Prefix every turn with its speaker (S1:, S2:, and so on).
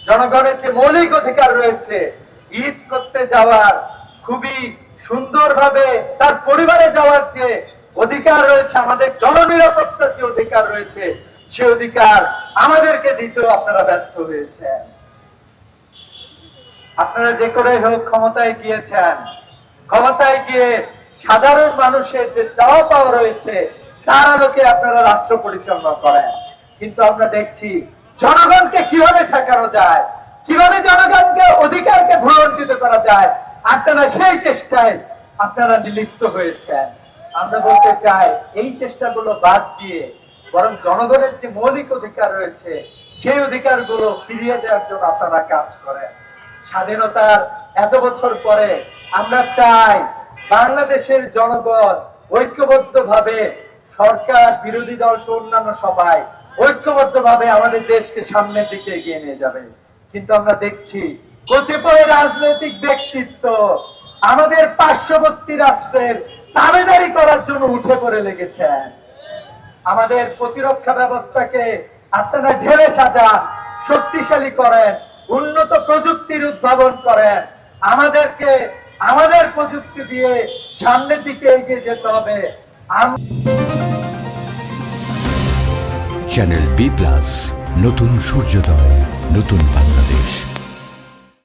S1: জনগণের যে মৌলিক অধিকার রয়েছে, ঈদ করতে যাওয়ার, খুবই সুন্দরভাবে তার পরিবারে যাওয়ার যে অধিকার রয়েছে, আমাদের জননিরাপত্তার যে অধিকার রয়েছে, সে অধিকার আমাদেরকে দিতেও আপনারা ব্যর্থ হয়েছেন। আপনারা যে করে হোক ক্ষমতায় গিয়েছেন, ক্ষমতায় গিয়ে সাধারণ মানুষের যে চাওয়া পাওয়া রয়েছে তার আলোকে আপনারা রাষ্ট্র পরিচালনা করেন। কিন্তু আমরা দেখছি জনগণকে কিভাবে ঠেকানো যায়, কিভাবে জনগণকে অধিকারকে ভুলঞ্চিত করা যায়, আপনারা সেই চেষ্টায় আপনারা নিলিপ্ত হয়েছেন। আমরা বলতে চাই এই চেষ্টাগুলো বাদ দিয়ে বরং জনগণের যে মৌলিক অধিকার রয়েছে সেই অধিকারগুলো ফিরিয়ে দেওয়ার জন্য আপনারা কাজ করেন। স্বাধীনতার এত বছর পরে আমরা চাই বাংলাদেশের জনগণ ঐক্যবদ্ধভাবে, সরকার বিরোধী দল সহ অন্যান্য সবাই ঐক্যবদ্ধভাবে আমাদের দেশকে সামনের দিকে এগিয়ে নিয়ে যাবে। কিন্তু আমরা দেখছি কতিপয় রাজনৈতিক ব্যক্তিত্ব আমাদের পার্শ্ববর্তী রাষ্ট্রের দাবিদারি করার জন্য উঠে পড়ে লেগেছেন। আমাদের প্রতিরক্ষা ব্যবস্থাকে আপনারা ঢেলে সাজান, শক্তিশালী করেন, উন্নত প্রযুক্তির উদ্ভাবন করেন। আমাদেরকে আমাদের প্রযুক্তি দিয়ে সামনের দিকে এগিয়ে যেতে হবে।
S2: চ্যানেল বি প্লাস, নতুন সূর্যোদয়, নতুন বাংলাদেশ।